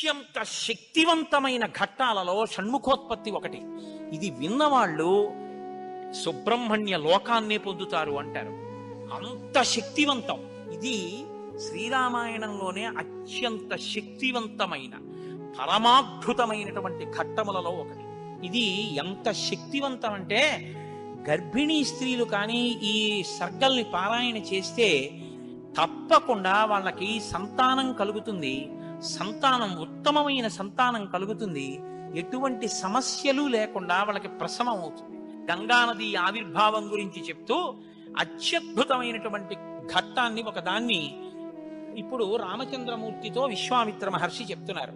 అత్యంత శక్తివంతమైన ఘట్టాలలో షణ్ముఖోత్పత్తి ఒకటి. ఇది విన్నవాళ్ళు సుబ్రహ్మణ్య లోకాన్నే పొందుతారు అంటారు. అంత శక్తివంతం ఇది. శ్రీరామాయణంలోనే అత్యంత శక్తివంతమైన పరమాద్భుతమైనటువంటి ఘట్టములలో ఒకటి. ఇది ఎంత శక్తివంతం అంటే గర్భిణీ స్త్రీలు కానీ ఈ సర్గల్ని పారాయణ చేస్తే తప్పకుండా వాళ్ళకి సంతానం కలుగుతుంది. సంతానం ఉత్తమమైన సంతానం కలుగుతుంది. ఎటువంటి సమస్యలు లేకుండా వాళ్ళకి ప్రసవం అవుతుంది. గంగానది ఆవిర్భావం గురించి చెప్తూ అత్యద్భుతమైనటువంటి ఘట్టాన్ని ఒకదాన్ని ఇప్పుడు రామచంద్రమూర్తితో విశ్వామిత్ర మహర్షి చెప్తున్నారు.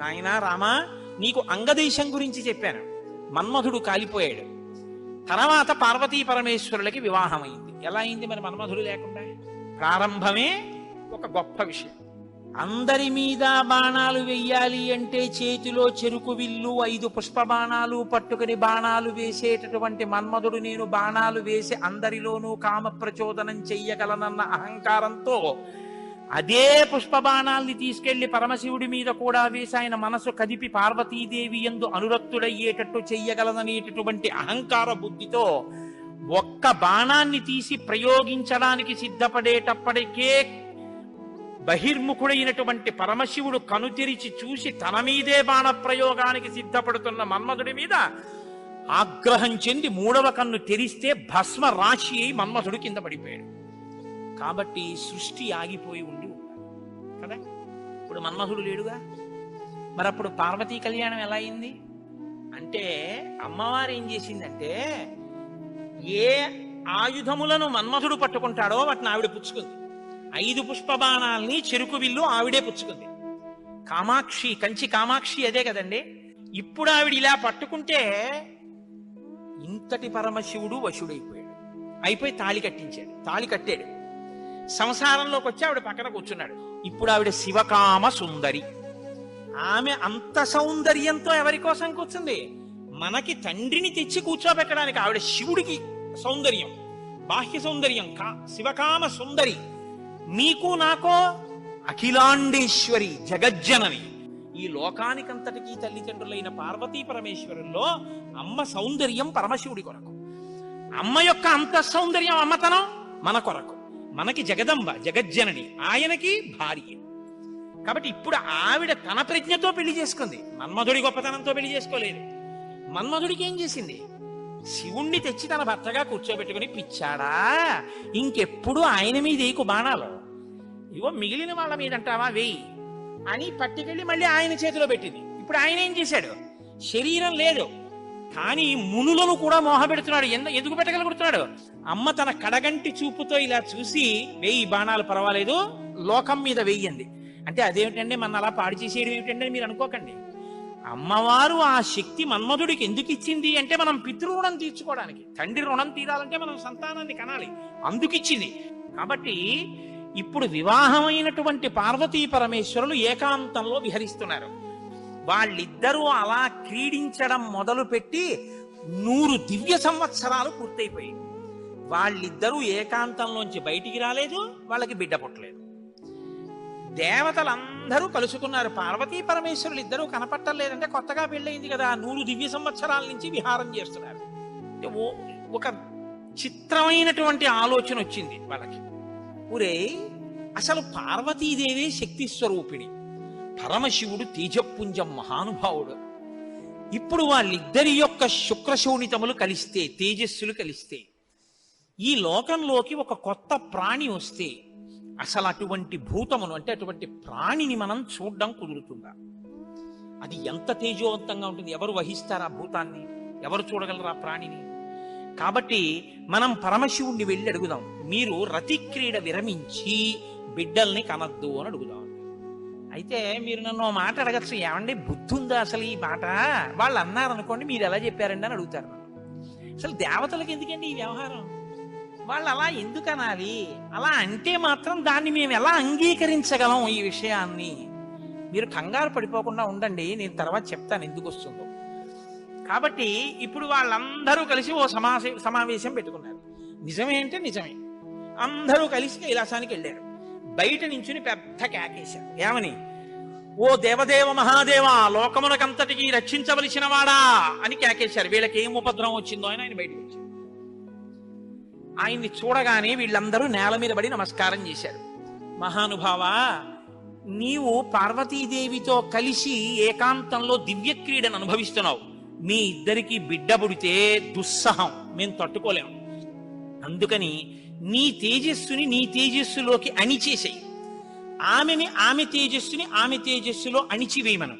నాయనా రామా, నీకు అంగదేశం గురించి చెప్పాను. మన్మధుడు కాలిపోయాడు. తర్వాత పార్వతీ పరమేశ్వరులకి వివాహం అయింది. ఎలా అయింది మరి మన్మధుడు లేకుండా? ప్రారంభమే ఒక గొప్ప విషయం. అందరి మీద బాణాలు వెయ్యాలి అంటే చేతిలో చెరుకు విల్లు 5 పుష్ప బాణాలు పట్టుకుని బాణాలు వేసేటటువంటి మన్మధుడు నేను బాణాలు వేసి అందరిలోనూ కామ ప్రచోదనం చెయ్యగలనన్న అహంకారంతో అదే పుష్ప బాణాల్ని తీసుకెళ్లి పరమశివుడి మీద కూడా వేసి ఆయన మనసు కదిపి పార్వతీదేవి యందు అనురక్తుడయ్యేటట్టు చెయ్యగలననేటటువంటి అహంకార బుద్ధితో ఒక్క బాణాన్ని తీసి ప్రయోగించడానికి సిద్ధపడేటప్పటికే బహిర్ముఖుడైనటువంటి పరమశివుడు కనుతెరిచి చూసి తన మీదే బాణ ప్రయోగానికి సిద్ధపడుతున్న మన్మధుడి మీద ఆగ్రహం చెంది 3వ కన్ను తెరిస్తే భస్మ రాశి అయి మన్మధుడు కింద పడిపోయాడు. కాబట్టి సృష్టి ఆగిపోయి ఉండి కదా. ఇప్పుడు మన్మధుడు లేడుగా. మరి అప్పుడు పార్వతీ కళ్యాణం ఎలా అయింది అంటే అమ్మవారు ఏం చేసిందంటే ఏ ఆయుధములను మన్మధుడు పట్టుకుంటాడో వాటిని ఆవిడ పుచ్చుకుంది. 5 పుష్ప బాణాల్ని చెరుకు విల్లు ఆవిడే పుచ్చుకుంది. కామాక్షి, కంచి కామాక్షి అదే కదండి. ఇప్పుడు ఆవిడ ఇలా పట్టుకుంటే ఇంతటి పరమశివుడు వశుడైపోయాడు. అయిపోయి తాళి కట్టించాడు. తాళి కట్టాడు. సంసారంలోకి వచ్చి ఆవిడ పక్కన కూర్చున్నాడు. ఇప్పుడు ఆవిడ శివకామ సుందరి. ఆమె అంత సౌందర్యంతో ఎవరి కోసం కూర్చుంది? మనకి తండ్రిని తెచ్చి కూర్చోబెట్టడానికి. ఆవిడ శివుడికి సౌందర్యం, బాహ్య సౌందర్యం, శివకామ సుందరి. మీకు నాకో అఖిలాండేశ్వరి, జగజ్జనని. ఈ లోకానికంతటికీ తల్లిదండ్రులైన పార్వతీ పరమేశ్వరుల్లో అమ్మ సౌందర్యం పరమశివుడి కొరకు. అమ్మ యొక్క అంత సౌందర్యం, అమ్మతనం మన కొరకు. మనకి జగదంబ, జగజ్జనని, ఆయనకి భార్య. కాబట్టి ఇప్పుడు ఆవిడ తన ప్రజ్ఞతో పెళ్లి చేసుకుంది. మన్మధుడి గొప్పతనంతో పెళ్లి చేసుకోలేదు. మన్మధుడికి ఏం చేసింది? శివుణ్ణి తెచ్చి తన భర్తగా కూర్చోబెట్టుకుని, పిచ్చాడా ఇంకెప్పుడు ఆయన మీద వేయకు బాణాలు, ఇవో మిగిలిన వాళ్ళ మీద అంటావా వేయి అని పట్టుకెళ్ళి మళ్ళీ ఆయన చేతిలో పెట్టింది. ఇప్పుడు ఆయన ఏం చేశాడు? శరీరం లేదు కానీ మునులను కూడా మోహపెడుతున్నాడు. ఎందుకు పెట్టగలుగుతున్నాడు? అమ్మ తన కడగంటి చూపుతో ఇలా చూసి వేయి బాణాలు, పర్వాలేదు లోకం మీద వెయ్యండి అంటే అదేమిటండి మన అలా పాడు చేసేయడం ఏమిటండి మీరు అనుకోకండి. అమ్మవారు ఆ శక్తి మన్మధుడికి ఎందుకు ఇచ్చింది అంటే మనం పితృరుణం తీర్చుకోవడానికి. తండ్రి రుణం తీరాలంటే మనం సంతానాన్ని కనాలి, అందుకిచ్చింది. కాబట్టి ఇప్పుడు వివాహమైనటువంటి పార్వతీ పరమేశ్వరులు ఏకాంతంలో విహరిస్తున్నారు. వాళ్ళిద్దరూ అలా క్రీడించడం మొదలుపెట్టి 100 దివ్య సంవత్సరాలు పూర్తయిపోయి వాళ్ళిద్దరూ ఏకాంతంలోంచి బయటికి రాలేదు. వాళ్ళకి బిడ్డ పుట్టలేదు. దేవతలందరూ కలుసుకున్నారు. పార్వతీ పరమేశ్వరులు ఇద్దరూ కనపట్టలేదంటే కొత్తగా పెళ్ళయింది కదా, 100 దివ్య సంవత్సరాల నుంచి విహారం చేస్తున్నారు. ఒక చిత్రమైనటువంటి ఆలోచన వచ్చింది వాళ్ళకి. ఊరే అసలు పార్వతీదేవి శక్తి స్వరూపిణి, పరమశివుడు తేజపుంజం మహానుభావుడు. ఇప్పుడు వాళ్ళిద్దరి యొక్క శుక్రశోణితములు కలిస్తే, తేజస్సులు కలిస్తే ఈ లోకంలోకి ఒక కొత్త ప్రాణి వస్తే అసలు అటువంటి భూతమును అంటే అటువంటి ప్రాణిని మనం చూడడం కుదురుతుందా? అది ఎంత తేజోవంతంగా ఉంటుంది? ఎవరు వహిస్తారా భూతాన్ని? ఎవరు చూడగలరా ప్రాణిని? కాబట్టి మనం పరమశివుణ్ణి వెళ్ళి అడుగుదాం, మీరు రతిక్రీడ విరమించి బిడ్డల్ని కనద్దు అని అడుగుదాం. అయితే మీరు నన్ను ఓ మాట అడగచ్చు, ఏమండి బుద్ధి ఉందా అసలు ఈ మాట? వాళ్ళు అన్నారనుకోండి, మీరు ఎలా చెప్పారండి అని అడుగుతారు. అసలు దేవతలకు ఎందుకండి ఈ వ్యవహారం? వాళ్ళు అలా ఎందుకు అనాలి? అలా అంటే మాత్రం దాన్ని మేము ఎలా అంగీకరించగలం? ఈ విషయాన్ని మీరు కంగారు పడిపోకుండా ఉండండి, నేను తర్వాత చెప్తాను ఎందుకు వస్తుందో. కాబట్టి ఇప్పుడు వాళ్ళందరూ కలిసి ఓ సమావేశం పెట్టుకున్నారు. నిజమే అంటే నిజమే. అందరూ కలిసి కైలాసానికి వెళ్ళారు. బయట నించుని పెద్ద కేకేశారు. ఏమని? ఓ దేవదేవ మహాదేవ, లోకమునకంతటికి రక్షించవలసిన వాడా అని కేకేశారు. వీళ్ళకి ఏం ఉపద్రవం వచ్చిందో అని ఆయన బయటకు వచ్చారు. ఆయన్ని చూడగానే వీళ్ళందరూ నేల మీద పడి నమస్కారం చేశారు. మహానుభావా, నీవు పార్వతీదేవితో కలిసి ఏకాంతంలో దివ్య క్రీడను అనుభవిస్తున్నావు. మీ ఇద్దరికి బిడ్డ పుడితే దుస్సహం, మేము తట్టుకోలేము. అందుకని నీ తేజస్సుని నీ తేజస్సులోకి అణిచేసేయి, ఆమెని ఆమె తేజస్సుని ఆమె తేజస్సులో అణిచివేయమను.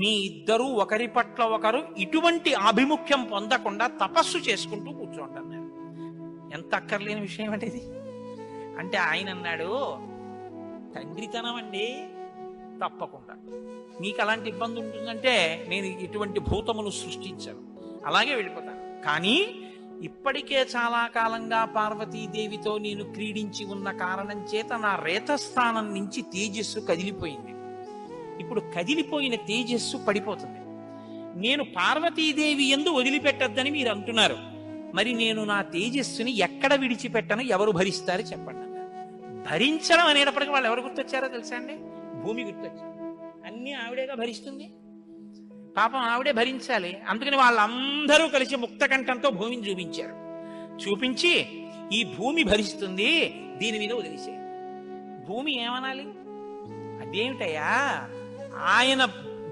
మీ ఇద్దరూ ఒకరి పట్ల ఒకరు ఇటువంటి ఆభిముఖ్యం పొందకుండా తపస్సు చేసుకుంటూ కూర్చోంటున్నారు. ఎంత అక్కర్లేని విషయం అనేది. అంటే ఆయన అన్నాడు, తండ్రితనం అండి, తప్పకుండా మీకు అలాంటి ఇబ్బంది ఉంటుందంటే నేను ఇటువంటి భూతమును సృష్టించాను, అలాగే వెళ్ళిపోతాను. కానీ ఇప్పటికే చాలా కాలంగా పార్వతీదేవితో నేను క్రీడించి ఉన్న కారణం చేత నా రేతస్థానం నుంచి తేజస్సు కదిలిపోయింది. ఇప్పుడు కదిలిపోయిన తేజస్సు పడిపోతుంది. నేను పార్వతీదేవి యందు వదిలిపెట్టద్దని మీరు అంటున్నారు. మరి నేను నా తేజస్సుని ఎక్కడ విడిచిపెట్టను, ఎవరు భరిస్తారు చెప్పండి అన్నారు. భరించడం అనేటప్పటికీ వాళ్ళు ఎవరు గుర్తొచ్చారో తెలుసా అండి? భూమి గుర్తొచ్చారు. అన్నీ ఆవిడేగా భరిస్తుంది, పాపం ఆవిడే భరించాలి. అందుకని వాళ్ళందరూ కలిసి ముక్తకంఠంతో భూమిని చూపించారు. చూపించి ఈ భూమి భరిస్తుంది, దీని మీద వదిలేసే. భూమి ఏమనాలి? అదేమిటయ్యా, ఆయన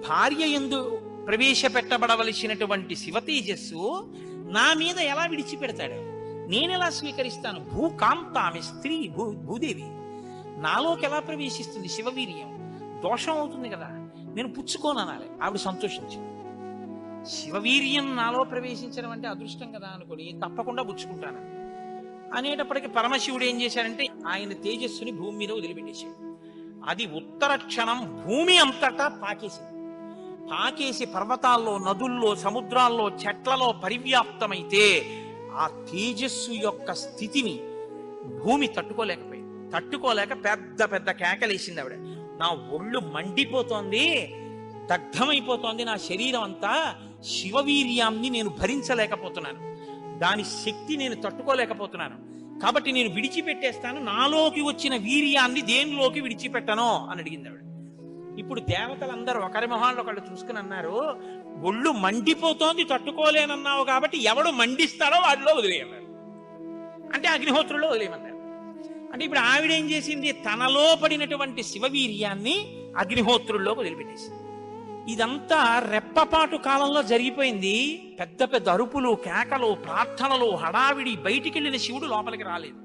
భార్య యందు ప్రవేశపెట్టబడవలసినటువంటి శివ తేజస్సు నా మీద ఎలా విడిచిపెడతాడు? నేనెలా స్వీకరిస్తాను? భూకాంత, ఆమె స్త్రీ, భూదేవి నాలోకి ఎలా ప్రవేశిస్తుంది? శివవీర్యం దోషం అవుతుంది కదా, నేను పుచ్చుకోను అనాలి. ఆవిడ సంతోషించింది. శివవీర్యం నాలో ప్రవేశించడం అంటే అదృష్టం కదా అనుకుని తప్పకుండా పుచ్చుకుంటాను అనేటప్పటికీ పరమశివుడు ఏం చేశాడంటే ఆయన తేజస్సుని భూమి మీద వదిలిపెట్టేశాడు. అది ఉత్తర క్షణం భూమి అంతటా పాకేసింది. పాకేసి పర్వతాల్లో, నదుల్లో, సముద్రాల్లో, చెట్లలో పరివ్యాప్తమైతే ఆ తేజస్సు యొక్క స్థితిని భూమి తట్టుకోలేకపోయింది. తట్టుకోలేక పెద్ద పెద్ద కేకలేసింది ఆవిడ. నా ఒళ్ళు మండిపోతోంది, దగ్ధమైపోతోంది నా శరీరం అంతా. శివవీర్యాన్ని నేను భరించలేకపోతున్నాను, దాని శక్తి నేను తట్టుకోలేకపోతున్నాను. కాబట్టి నేను విడిచిపెట్టేస్తాను. నాలోకి వచ్చిన వీర్యాన్ని దేనిలోకి విడిచిపెట్టను అని అడిగింది ఆవిడ. ఇప్పుడు దేవతలందరూ ఒకరి మొహాల్లో ఒకళ్ళు చూసుకుని అన్నారు, ఒళ్ళు మండిపోతోంది, తట్టుకోలేనన్నావు కాబట్టి ఎవడు మండిస్తాడో వాడిలో వదిలేయమన్నారు. అంటే అగ్నిహోత్రుల్లో వదిలేయమన్నారు. అంటే ఇప్పుడు ఆవిడేం చేసింది? తనలో పడినటువంటి శివవీర్యాన్ని అగ్నిహోత్రుల్లో వదిలిపెట్టేసింది. ఇదంతా రెప్పపాటు కాలంలో జరిగిపోయింది. పెద్ద పెద్ద అరుపులు, కేకలు, ప్రార్థనలు, హడావిడి. బయటికి వెళ్ళిన శివుడు లోపలికి రాలేదు.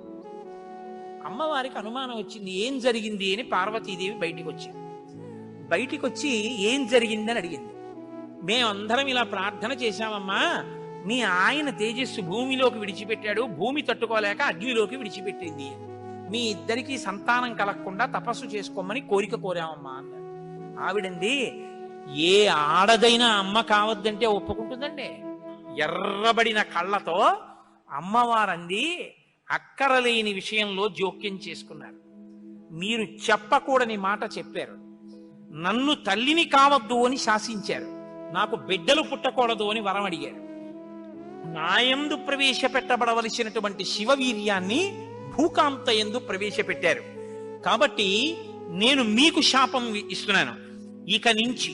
అమ్మవారికి అనుమానం వచ్చింది, ఏం జరిగింది అని. పార్వతీదేవి బయటికి వచ్చింది. బయటికి వచ్చి ఏం జరిగిందని అడిగింది. మేమందరం ఇలా ప్రార్థన చేశామమ్మా, మీ ఆయన తేజస్సు భూమిలోకి విడిచిపెట్టాడు, భూమి తట్టుకోలేక అగ్నిలోకి విడిచిపెట్టింది. మీ ఇద్దరికీ సంతానం కలగకుండా తపస్సు చేసుకోమని కోరిక కోరామమ్మా అన్నారు. ఆవిడంది, ఏ ఆడదైనా అమ్మ కావద్దంటే ఒప్పుకుంటుందండి? ఎర్రబడిన కళ్ళతో అమ్మవారంది, అక్కరలేని విషయంలో జోక్యం చేసుకున్నారు. మీరు చెప్పకూడని మాట చెప్పారు. నన్ను తల్లిని కావద్దు అని శాసించారు. నాకు బిడ్డలు పుట్టకూడదు అని వరం అడిగారు. నాయందు ప్రవేశపెట్టబడవలసినటువంటి శివవీర్యాన్ని భూకాంత యందు ప్రవేశపెట్టారు. కాబట్టి నేను మీకు శాపం ఇస్తున్నాను. ఇక నుంచి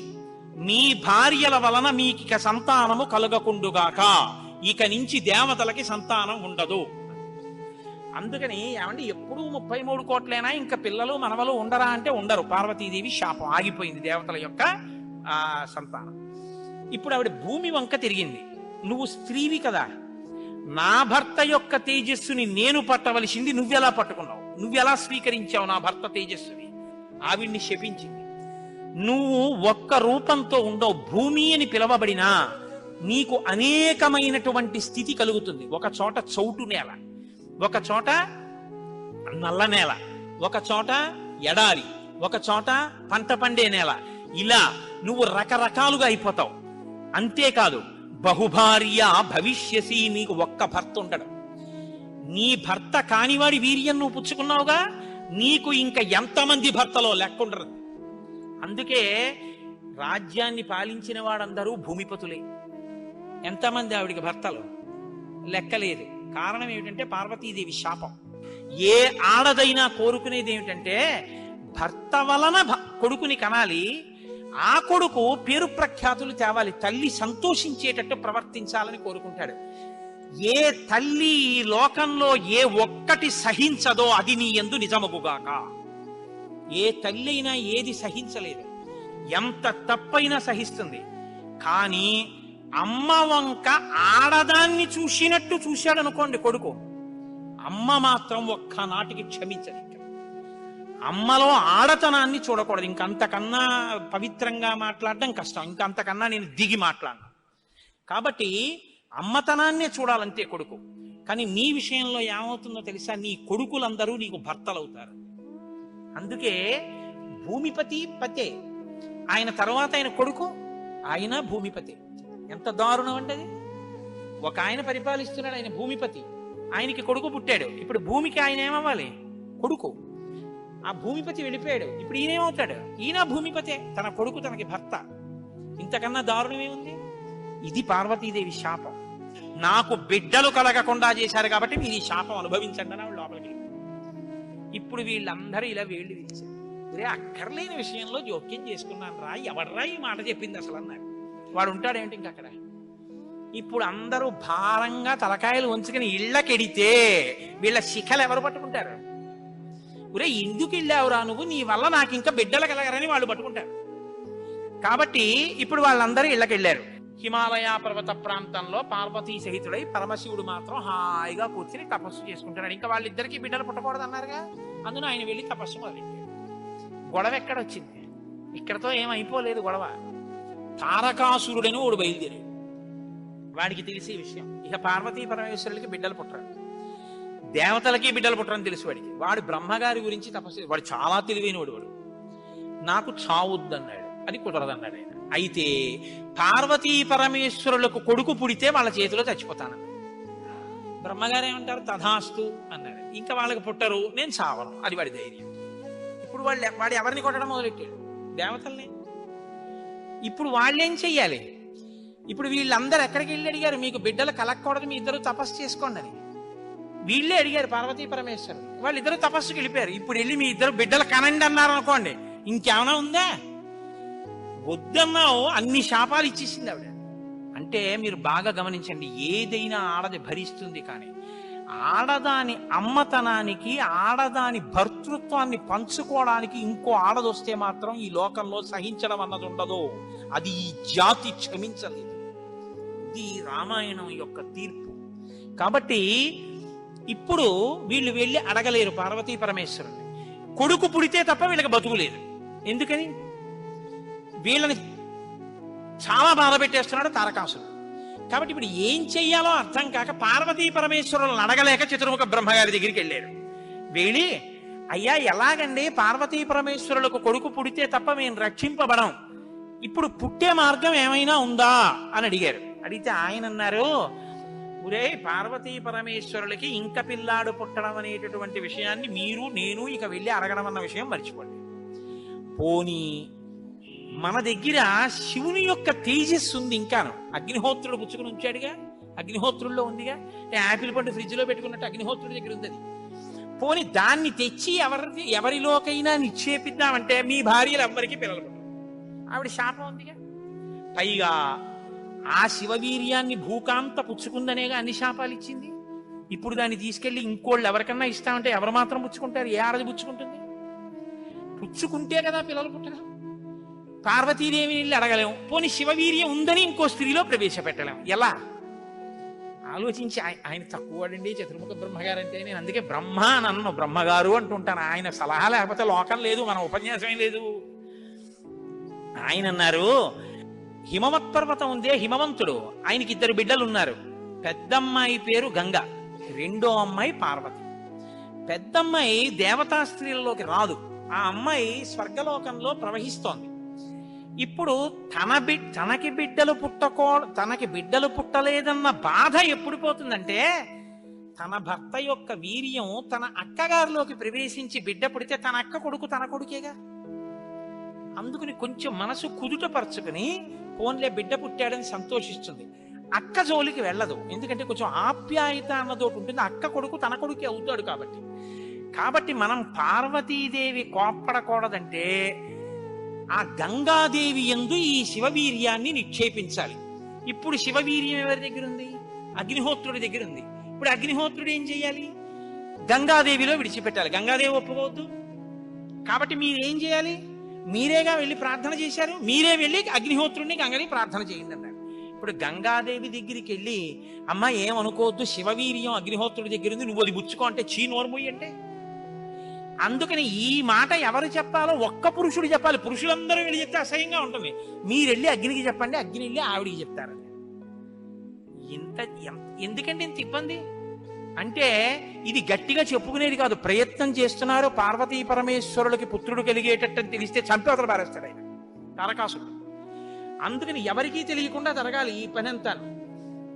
మీ భార్యల వలన మీకిక సంతానము కలగకుండుగాక. ఇక నుంచి దేవతలకి సంతానం ఉండదు. అందుకని ఏమంటే ఎప్పుడు 33 కోట్లైనా ఇంకా పిల్లలు మనవలు ఉండరా అంటే ఉండరు. పార్వతీదేవి శాపం ఆగిపోయింది, దేవతల యొక్క సంతానం. ఇప్పుడు ఆవిడ భూమి వంక తిరిగింది. నువ్వు స్త్రీవి కదా, నా భర్త యొక్క తేజస్సుని నేను పట్టవలసింది నువ్వెలా పట్టుకున్నావు? నువ్వెలా స్వీకరించావు నా భర్త తేజస్సుని? ఆవిడ్ని శపించింది. నువ్వు ఒక్క రూపంతో ఉండవు. భూమి అని పిలవబడినా నీకు అనేకమైనటువంటి స్థితి కలుగుతుంది. ఒక చోట చౌటు నేల, ఒక చోట నల్ల నేల, ఒక చోట ఎడారి, ఒక చోట పంట పండే నేల. ఇలా నువ్వు రకరకాలుగా అయిపోతావు. అంతేకాదు, బహుభార్య భవిష్యసి. నీకు ఒక్క భర్త ఉండడం. నీ భర్త కానివాడి వీర్యం నువ్వు పుచ్చుకున్నావుగా, నీకు ఇంకా ఎంతమంది భర్తలో లెక్కుండరు. అందుకే రాజ్యాన్ని పాలించిన వాడందరూ భూమిపతులే. ఎంతమంది ఆవిడికి భర్తలు లెక్కలేదు. కారణం ఏమిటంటే పార్వతీదేవి శాపం. ఏ ఆడదైనా కోరుకునేది ఏమిటంటే భర్త వలన కొడుకుని కనాలి, ఆ కొడుకు పేరు ప్రఖ్యాతులు తేవాలి, తల్లి సంతోషించేటట్టు ప్రవర్తించాలని కోరుకుంటాడు. ఏ తల్లి ఈ లోకంలో ఏ ఒక్కటి సహించదో అది నీ యందు నిజమగుగాక. ఏ తల్లి అయినా ఏది సహించలేదు, ఎంత తప్పైనా సహిస్తుంది. కానీ అమ్మ వంక ఆడదాన్ని చూసినట్టు చూశాడు అనుకోండి కొడుకు, అమ్మ మాత్రం ఒక్కనాటికి క్షమించదు. అమ్మలో ఆడతనాన్ని చూడకూడదు. ఇంకంతకన్నా పవిత్రంగా మాట్లాడడం కష్టం, ఇంకంతకన్నా నేను దిగి మాట్లాడను. కాబట్టి అమ్మతనాన్నే చూడాలంతే కొడుకు. కానీ నీ విషయంలో ఏమవుతుందో తెలుసా, నీ కొడుకులందరూ నీకు భర్తలవుతారు. అందుకే భూమిపతి పతే, ఆయన తర్వాత ఆయన కొడుకు, ఆయన భూమిపతి. ఎంత దారుణం అంటే అది. ఒక ఆయన పరిపాలిస్తున్నాడు, ఆయన భూమిపతి, ఆయనకి కొడుకు పుట్టాడు. ఇప్పుడు భూమికి ఆయన ఏమవ్వాలి? కొడుకు. ఆ భూమిపతి వెళ్ళిపోయాడు, ఇప్పుడు ఈయనేమవుతాడు? ఈయన భూమిపతే, తన కొడుకు తనకి భర్త. ఇంతకన్నా దారుణమే ఉంది? ఇది పార్వతీదేవి శాపం. నాకు బిడ్డలు కలగకుండా చేశారు కాబట్టి మీరు ఈ శాపం అనుభవించండి అని లోపలికి. ఇప్పుడు వీళ్ళందరూ ఇలా వేళ్ళు విరిచారు. ఒరే, అక్కర్లేని విషయంలో జోక్యం చేసుకున్నాను రా, ఎవడ్రా ఈ మాట చెప్పింది అసలు అన్నారు. వాడు ఉంటాడేమిటి ఇంకక్కడ. ఇప్పుడు అందరూ భారంగా తలకాయలు వంచుకుని ఇళ్ళకెడితే వీళ్ళ శిఖలు ఎవరు పట్టుకుంటారు? ఒరే, ఎందుకు వెళ్ళావురా నువ్వు, నీ వల్ల నాకు ఇంకా బిడ్డలు కలగరని వాళ్ళు పట్టుకుంటారు. కాబట్టి ఇప్పుడు వాళ్ళందరూ ఇళ్ళకెళ్ళారు. హిమాలయ పర్వత ప్రాంతంలో పార్వతీ సహితుడై పరమశివుడు మాత్రం హాయిగా కూర్చుని తపస్సు చేసుకుంటున్నాడు. ఇంకా వాళ్ళిద్దరికీ బిడ్డలు పుట్టకూడదు అన్నారుగా, అందులో ఆయన వెళ్ళి తపస్సు మొదలెట్టాడు. గొడవ ఎక్కడొచ్చింది? ఇక్కడతో ఏమైపోలేదు గొడవ. తారకాసురుడని వాడు బయలుదేరాడు. వాడికి తెలిసే విషయం, ఇక పార్వతీ పరమేశ్వరులకి బిడ్డలు పుట్టరు, దేవతలకి బిడ్డలు పుట్టరని తెలుసు వాడికి. వాడు బ్రహ్మగారి గురించి తపస్సు, వాడు చాలా తెలివైన వాడు. నాకు చావుద్దన్నాడు, అది కుదరదన్నాడు ఆయన. అయితే పార్వతీ పరమేశ్వరులకు కొడుకు పుడితే వాళ్ళ చేతిలో చచ్చిపోతాను. బ్రహ్మగారు ఏమంటారు? తథాస్తు అన్నాడు. ఇంకా వాళ్ళకి పుట్టరు, నేను చావను, అది వాడి ధైర్యం. ఇప్పుడు వాడు ఎవరిని కొట్టడం మొదలెట్టాడు? దేవతల్ని. ఇప్పుడు వాళ్ళేం చెయ్యాలి? ఇప్పుడు వీళ్ళందరూ ఎక్కడికి వెళ్ళి అడిగారు, మీకు బిడ్డలు కలగకూడదు, మీ ఇద్దరు తపస్సు చేసుకోండి అని. వీళ్ళే అడిగారు పార్వతీ పరమేశ్వరులు. వాళ్ళిద్దరూ తపస్సుకి వెళ్ళిపోయారు. ఇప్పుడు వెళ్ళి మీ ఇద్దరు బిడ్డలు కనండి అన్నారు అనుకోండి, ఇంకేమైనా ఉందా? వద్దన్నావు, అన్ని శాపాలు ఇచ్చేసింది ఆవిడ. అంటే మీరు బాగా గమనించండి, ఏదైనా ఆడది భరిస్తుంది, కానీ ఆడదాని అమ్మతనానికి, ఆడదాని భర్తృత్వాన్ని పంచుకోవడానికి ఇంకో ఆడదొస్తే మాత్రం ఈ లోకంలో సహించడం అన్నది ఉండదు. అది ఈ జాతి క్షమించలేదు. ఇది రామాయణం యొక్క తీర్పు. కాబట్టి ఇప్పుడు వీళ్ళు వెళ్ళి అడగలేరు పార్వతీ పరమేశ్వరుని. కొడుకు పుడితే తప్ప వీళ్ళకి బతుకులేదు. ఎందుకని? వీళ్ళని చాలా బాధ పెట్టేస్తున్నాడు తారకాసురుడు. కాబట్టి ఇప్పుడు ఏం చెయ్యాలో అర్థం కాక పార్వతీ పరమేశ్వరులను అడగలేక చతుర్ముఖ బ్రహ్మగారి దగ్గరికి వెళ్ళారు. వెళ్ళి, అయ్యా ఎలాగండి, పార్వతీ పరమేశ్వరులకు కొడుకు పుడితే తప్ప మేము రక్షింపబడం, ఇప్పుడు పుట్టే మార్గం ఏమైనా ఉందా అని అడిగారు. అడిగితే ఆయన అన్నారు, ఒరే, పార్వతీ పరమేశ్వరులకి ఇంక పిల్లాడు పుట్టడం అనేటటువంటి విషయాన్ని మీరు నేను ఇక వెళ్ళి అడగడం అన్న విషయం మర్చిపోండి. పోనీ మన దగ్గర శివుని యొక్క తేజస్సు ఉంది ఇంకాను. అగ్నిహోత్రుడు పుచ్చుకుని ఉంచాడుగా, అగ్నిహోత్రుల్లో ఉందిగా. యాపిల్ పండు ఫ్రిడ్జ్ లో పెట్టుకున్నట్టు అగ్నిహోత్రుడి దగ్గర ఉంది అది. పోని దాన్ని తెచ్చి ఎవరిలోకైనా నిక్షేపిద్దామంటే మీ భార్యలు ఎవ్వరికి పిల్లలు పుట్టరు, ఆవిడ శాపం ఉందిగా. పైగా ఆ శివవీర్యాన్ని భూకాంత పుచ్చుకుందనేగా అన్ని శాపాలు ఇచ్చింది. ఇప్పుడు దాన్ని తీసుకెళ్లి ఇంకోళ్ళు ఎవరికన్నా ఇస్తామంటే ఎవరు మాత్రం పుచ్చుకుంటారు? ఏ ఆడది పుచ్చుకుంటుంది? పుచ్చుకుంటే కదా పిల్లలు పుట్టడం. పార్వతీదేవిని వెళ్ళి అడగలేము, పోనీ శివవీర్యం ఉందని ఇంకో స్త్రీలో ప్రవేశపెట్టలేము. ఎలా ఆలోచించి, ఆయన తక్కువడండి చతుర్ముఖ బ్రహ్మగారు అంటే. నేను అందుకే బ్రహ్మ నన్ను బ్రహ్మగారు అంటుంటాను. ఆయన సలహా లేకపోతే లోకం లేదు, మన ఉపన్యాసం లేదు. ఆయన అన్నారు, హిమవత్ పర్వతం ఉందే, హిమవంతుడు, ఆయనకి 2 బిడ్డలు ఉన్నారు. పెద్దమ్మాయి పేరు గంగ, రెండో అమ్మాయి పార్వతి. పెద్దమ్మాయి దేవతా స్త్రీలలోకి రాదు, ఆ అమ్మాయి స్వర్గలోకంలో ప్రవహిస్తోంది. ఇప్పుడు తనకి బిడ్డలు పుట్టలేదన్న బాధ ఎప్పుడు పోతుందంటే, తన భర్త యొక్క వీర్యం తన అక్కగారిలోకి ప్రవేశించి బిడ్డ పుడితే తన అక్క కొడుకు తన కొడుకేగా. అందుకని కొంచెం మనసు కుదుటపరుచుకుని ఫోన్లే బిడ్డ పుట్టాడని సంతోషిస్తుంది. అక్క జోలికి వెళ్ళదు, ఎందుకంటే కొంచెం ఆప్యాయత అన్నదోటి ఉంటుంది. అక్క కొడుకు తన కొడుకే అవుతాడు కాబట్టి. మనం పార్వతీదేవి కోప్పడకూడదంటే ఆ గంగాదేవి యందు ఈ శివవీర్యాన్ని నిక్షేపించాలి. ఇప్పుడు శివవీర్యం ఎవరి దగ్గర ఉంది? అగ్నిహోత్రుడి దగ్గర ఉంది. ఇప్పుడు అగ్నిహోత్రుడు ఏం చేయాలి? గంగాదేవిలో విడిచిపెట్టాలి. గంగాదేవి ఒప్పుకోవద్దు. కాబట్టి మీరేం చేయాలి? మీరేగా వెళ్ళి ప్రార్థన చేశారు, మీరే వెళ్ళి అగ్నిహోత్రుడిని గంగని ప్రార్థన చేయండి అన్నారు. ఇప్పుడు గంగాదేవి దగ్గరికి వెళ్ళి అమ్మ ఏమనుకోవద్దు, శివవీర్యం అగ్నిహోత్రుడి దగ్గర ఉంది, నువ్వు అది బుచ్చుకో అంటే చీ నోర్మొయ్యి అంటే. అందుకని ఈ మాట ఎవరు చెప్పాలో ఒక్క పురుషుడు చెప్పాలి. పురుషులందరూ వెళ్ళి చెప్తే అసహ్యంగా ఉంటుంది. మీరు వెళ్ళి అగ్నికి చెప్పండి, అగ్ని వెళ్ళి ఆవిడికి చెప్తారు. ఎందుకంటే ఇంత ఇబ్బంది అంటే ఇది గట్టిగా చెప్పుకునేది కాదు. ప్రయత్నం చేస్తున్నారు. పార్వతీ పరమేశ్వరులకి పుత్రుడు కలిగేటట్టు తెలిస్తే చంపేవతలు పారేస్తాడు ఆయన తారకాసుడు. అందుకని ఎవరికీ తెలియకుండా జరగాలి ఈ పని అంతా.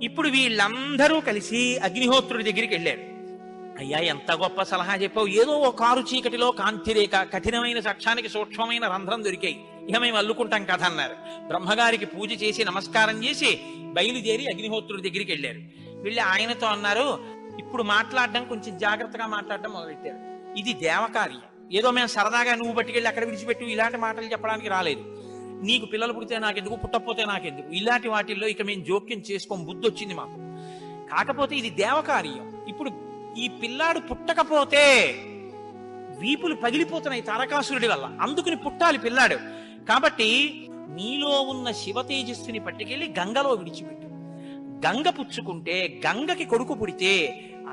ఇప్పుడు వీళ్ళందరూ కలిసి అగ్నిహోత్రుడి దగ్గరికి వెళ్ళారు. అయ్యా ఎంత గొప్ప సలహా చెప్పావు, ఏదో ఓ కారు చీకటిలో కాంతిరేఖ, కఠినమైన సాక్ష్యానికి సూక్ష్మమైన రంధ్రం దొరికాయి, ఇక మేము అల్లుకుంటాం కథ అన్నారు. బ్రహ్మగారికి పూజ చేసి నమస్కారం చేసి బయలుదేరి అగ్నిహోత్రుడి దగ్గరికి వెళ్ళారు. వెళ్ళి ఆయనతో అన్నారు, ఇప్పుడు మాట్లాడడం కొంచెం జాగ్రత్తగా మాట్లాడడం మొదలెట్టారు. ఇది దేవకార్యం, ఏదో మేము సరదాగా నువ్వు పట్టుకెళ్ళి అక్కడ విడిచిపెట్టు ఇలాంటి మాటలు చెప్పడానికి రాలేదు. నీకు పిల్లలు పుడితే నాకెందుకు, పుట్టకపోతే నాకెందుకు, ఇలాంటి వాటిల్లో ఇక మేము జోక్యం చేసుకోం, బుద్ధి వచ్చింది మాకు. కాకపోతే ఇది దేవకార్యం. ఇప్పుడు ఈ పిల్లాడు పుట్టకపోతే వీపులు పగిలిపోతున్నాయి తారకాసురుడి వల్ల, అందుకుని పుట్టాలి పిల్లాడు. కాబట్టి నీలో ఉన్న శివ తేజస్సుని పట్టుకెళ్ళి గంగలో విడిచిపెట్టు. గంగ పుచ్చుకుంటే, గంగకి కొడుకు పుడితే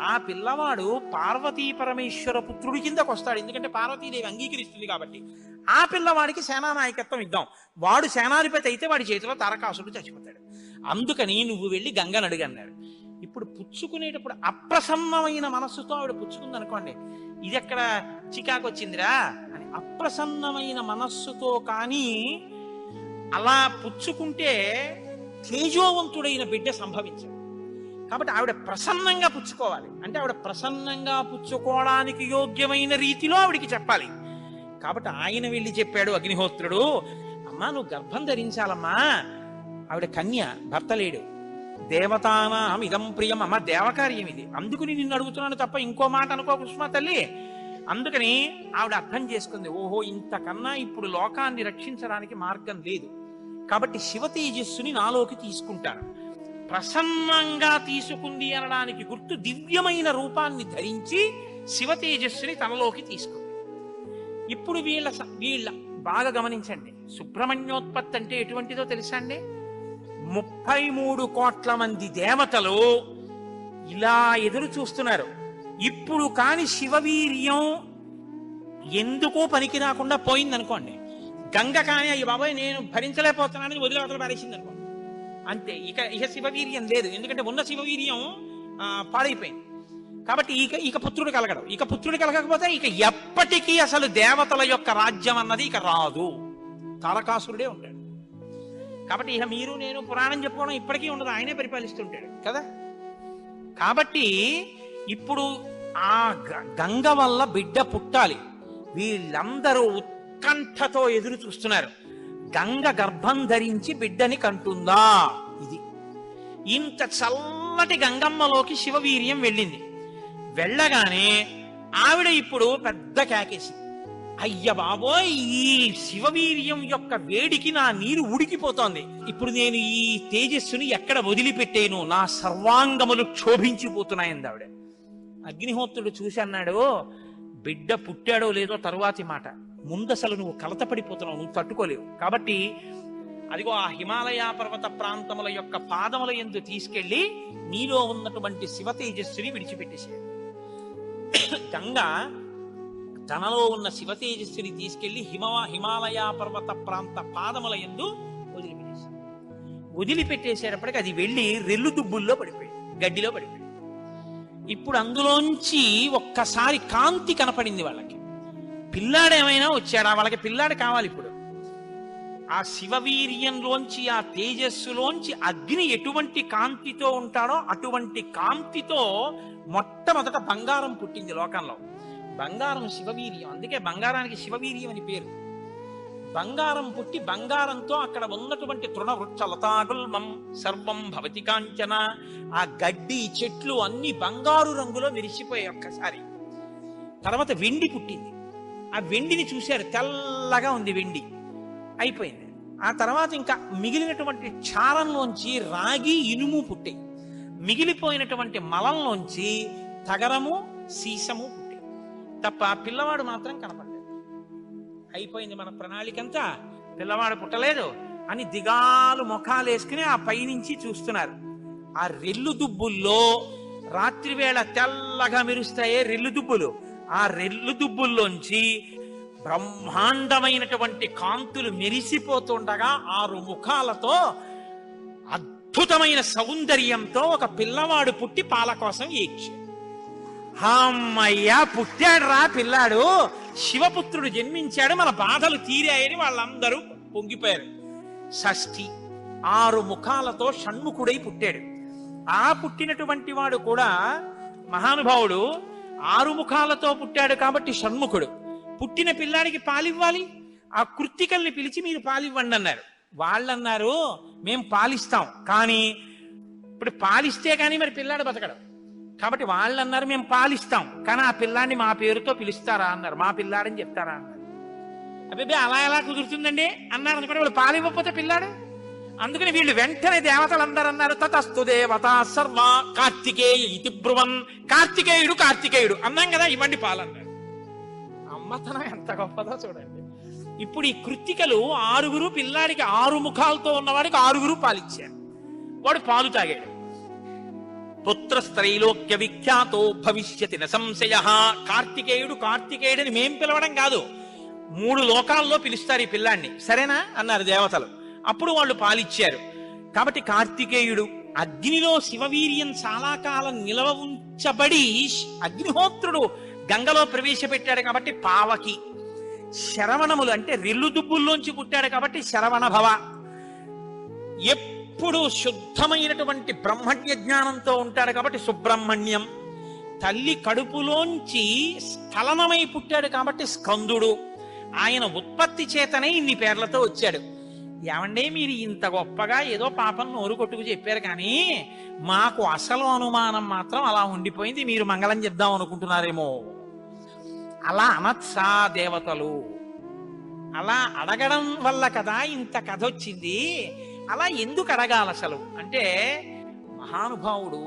ఆ పిల్లవాడు పార్వతీ పరమేశ్వర పుత్రుడి కిందకు వస్తాడు. ఎందుకంటే పార్వతీదేవి అంగీకరిస్తుంది కాబట్టి. ఆ పిల్లవాడికి సేనానాయకత్వం ఇద్దాం, వాడు సేనాధిపతి అయితే వాడి చేతిలో తారకాసురుడు చచ్చిపోతాడు. అందుకని నువ్వు వెళ్ళి గంగను అడుగు అన్నాడు. ఇప్పుడు పుచ్చుకునేటప్పుడు అప్రసన్నమైన మనస్సుతో ఆవిడ పుచ్చుకుంది అనుకోండి, ఇది ఎక్కడ చికాకు వచ్చిందిరా అని. అప్రసన్నమైన మనస్సుతో కానీ అలా పుచ్చుకుంటే తేజోవంతుడైన బిడ్డ సంభవించాడు. కాబట్టి ఆవిడ ప్రసన్నంగా పుచ్చుకోవాలి. అంటే ఆవిడ ప్రసన్నంగా పుచ్చుకోవడానికి యోగ్యమైన రీతిలో ఆవిడికి చెప్పాలి. కాబట్టి ఆయన వెళ్ళి చెప్పాడు అగ్నిహోత్రుడు, అమ్మా నువ్వు గర్భం ధరించాలమ్మా, ఆవిడ కన్య, భర్త లేడు. దేవతానాం ఇదం ప్రియం, అమ్మ దేవకార్యం ఇది, అందుకుని నిన్ను అడుగుతున్నాను తప్ప ఇంకో మాట అనుకో కుసుమ తల్లి. అందుకని ఆవిడ అర్థం చేసుకుంది, ఓహో ఇంతకన్నా ఇప్పుడు లోకాన్ని రక్షించడానికి మార్గం లేదు, కాబట్టి శివ తేజస్సుని నాలోకి తీసుకుంటాను. ప్రసన్నంగా తీసుకుంది అనడానికి గుర్తు దివ్యమైన రూపాన్ని ధరించి శివ తేజస్సుని తనలోకి తీసుకుంది. ఇప్పుడు వీళ్ళ బాగా గమనించండి, సుబ్రహ్మణ్యోత్పత్తి అంటే ఎటువంటిదో తెలుసా అండి? 33 కోట్ల మంది దేవతలు ఇలా ఎదురు చూస్తున్నారు. ఇప్పుడు కాని శివవీర్యం ఎందుకో పనికి రాకుండా పోయిందనుకోండి, గంగ కానీ అయ్యి బాబాయ్ నేను భరించలేకపోతున్నానని వదిలేవతలు పారేసింది అనుకోండి, అంతే. ఇక శివవీర్యం లేదు, ఎందుకంటే ఉన్న శివవీర్యం పాడైపోయింది. కాబట్టి ఇక పుత్రుడు కలగడు. ఇక పుత్రుడు కలగకపోతే ఇక ఎప్పటికీ అసలు దేవతల యొక్క రాజ్యం అన్నది ఇక రాదు, తారకాసురుడే ఉంటాడు. కాబట్టి ఇక మీరు నేను పురాణం చెప్పుకోవడం ఇప్పటికీ ఉండదు, ఆయనే పరిపాలిస్తుంటాడు కదా. కాబట్టి ఇప్పుడు ఆ గంగ వల్ల బిడ్డ పుట్టాలి. వీళ్ళందరూ ఉత్కంఠతో ఎదురు చూస్తున్నారు. గంగ గర్భం ధరించి బిడ్డని కంటుందా? ఇది ఇంత చల్లటి గంగమ్మలోకి శివవీర్యం వెళ్ళింది. వెళ్ళగానే ఆవిడ ఇప్పుడు పెద్ద కేకేసి, అయ్య బాబోయ్ ఈ శివవీర్యం యొక్క వేడికి నా నీరు ఉడికిపోతోంది, ఇప్పుడు నేను ఈ తేజస్సుని ఎక్కడ వదిలిపెట్టేను, నా సర్వాంగములు క్షోభించిపోతున్నాయంది ఆవిడ. అగ్నిహోత్రుడు చూసి అన్నాడు, బిడ్డ పుట్టాడో లేదో తరువాతి మాట, ముందసలు నువ్వు కలతపడిపోతున్నావు, నువ్వు తట్టుకోలేవు. కాబట్టి అదిగో ఆ హిమాలయ పర్వత ప్రాంతముల యొక్క పాదముల యందు తీసుకెళ్లి నీలో ఉన్నటువంటి శివ తేజస్సుని విడిచిపెట్టేశాడు. గంగ తనలో ఉన్న శివ తేజస్సుని తీసుకెళ్లి హిమాలయ పర్వత ప్రాంత పాదముల యందు వదిలిపెట్టేశాడు. వదిలిపెట్టేసేటప్పటికి అది వెళ్ళి రెల్లు దుబ్బుల్లో పడిపోయింది, గడ్డిలో పడిపోయింది. ఇప్పుడు అందులోంచి ఒక్కసారి కాంతి కనపడింది వాళ్ళకి. పిల్లాడేమైనా వచ్చాడా? వాళ్ళకి పిల్లాడు కావాలి. ఇప్పుడు ఆ శివవీర్యంలోంచి, ఆ తేజస్సులోంచి అగ్ని ఎటువంటి కాంతితో ఉంటాడో అటువంటి కాంతితో మొట్టమొదట బంగారం పుట్టింది లోకంలో. బంగారం శివవీర్యం, అందుకే బంగారానికి శివవీర్యం అని పేరు. బంగారం పుట్టి బంగారంతో అక్కడ ఉన్నటువంటి తృణవృక్ష లతాగుల్మం సర్వం భవతి కాంచన, ఆ గడ్డి చెట్లు అన్ని బంగారు రంగులో మెరిసిపోయాయి ఒక్కసారి. తర్వాత వెండి పుట్టింది. ఆ వెండిని చూశారు, తెల్లగా ఉంది వెండి. అయిపోయింది. ఆ తర్వాత ఇంకా మిగిలినటువంటి చారంలోంచి రాగి ఇనుము పుట్టాయి. మిగిలిపోయినటువంటి మలంలోంచి తగరము సీసము పుట్టాయి తప్ప పిల్లవాడు మాత్రం కనపడలేదు. అయిపోయింది మన ప్రణాళికంతా, పిల్లవాడు పుట్టలేదు అని దిగాలు ముఖాలు వేసుకుని ఆ పైనుంచి చూస్తున్నారు. ఆ రెల్లు దుబ్బుల్లో రాత్రివేళ తెల్లగా మెరుస్తాయే రెల్లు దుబ్బులు, ఆ రెల్లు దుబ్బుల్లోంచి బ్రహ్మాండమైనటువంటి కాంతులు మెరిసిపోతుండగా 6 ముఖాలతో అద్భుతమైన సౌందర్యంతో ఒక పిల్లవాడు పుట్టి పాల కోసం ఏడ్చాడు. అమ్మయ్యా, పుట్టాడు రా పిల్లాడు, శివపుత్రుడు జన్మించాడు, మన బాధలు తీరాయని వాళ్ళందరూ పొంగిపోయారు. షష్ఠి 6 ముఖాలతో షణ్ముఖుడై పుట్టాడు. ఆ పుట్టినటువంటి వాడు కూడా మహానుభావుడు 6 ముఖాలతో పుట్టాడు కాబట్టి షణ్ముఖుడు. పుట్టిన పిల్లాడికి పాలివ్వాలి, ఆ కృత్తికల్ని పిలిచి మీరు పాలివ్వండి అన్నారు. వాళ్ళన్నారు మేం పాలిస్తాం, కానీ ఇప్పుడు పాలిస్తే కానీ మరి పిల్లాడు బతకడం కాబట్టి వాళ్ళన్నారు మేము పాలిస్తాం, కానీ ఆ పిల్లాడిని మా పేరుతో పిలుస్తారా అన్నారు. మా పిల్లాడని చెప్తారా అన్నారు. అబ్బే అలా ఎలా కుదురుతుందండి అన్నారు. అనుకుంటే వాళ్ళు పాలివ్వకపోతే పిల్లాడు. అందుకని వీళ్ళు వెంటనే దేవతలందరూ అన్నారు తతస్తు దేవత సర్వ కార్తికేయ ఇతి బ్రువన్, కార్తికేయుడు అన్నాం కదా, ఇవ్వండి పాలన్నారు. అమ్మతనం ఎంత గొప్పదో చూడండి. ఇప్పుడు ఈ కృత్తికలు 6 పిల్లాడికి 6 ముఖాలతో ఉన్నవాడికి 6 పాలిచ్చారు. వాడు పాలు తాగాడు. పుత్రస్త్రైలోక్య విఖ్యాతో భవిష్యతి న సంశయ. కార్తికేయుడని మేం పిలవడం కాదు, 3 లోకాల్లో పిలుస్తారు ఈ పిల్లాడిని, సరేనా అన్నారు దేవతలు. అప్పుడు వాళ్ళు పాలిచ్చారు. కాబట్టి కార్తికేయుడు. అగ్నిలో శివవీర్యం చాలా కాలం నిలవ ఉంచబడి అగ్నిహోత్రుడు గంగలో ప్రవేశపెట్టాడు కాబట్టి పావకి. శరవణములు అంటే రెల్లు దుబ్బుల్లోంచి పుట్టాడు కాబట్టి శరవణ భవ. ఎప్పుడు శుద్ధమైనటువంటి బ్రహ్మజ్ఞ జ్ఞానంతో ఉంటాడు కాబట్టి సుబ్రహ్మణ్యం. తల్లి కడుపులోంచి స్ఖలనమై పుట్టాడు కాబట్టి స్కందుడు. ఆయన ఉత్పత్తి చేతనే ఇన్ని పేర్లతో వచ్చాడు. ఏమండే మీరు ఇంత గొప్పగా ఏదో పాపం నోరు కొట్టుకు చెప్పారు, కానీ మాకు అసలు అనుమానం మాత్రం అలా ఉండిపోయింది, మీరు మంగళం చెప్దాం అనుకుంటున్నారేమో. అలా అనత్సా దేవతలు, అలా అడగడం వల్ల కదా ఇంత కథ వచ్చింది. అలా ఎందుకు అడగాలి అసలు అంటే, మహానుభావుడు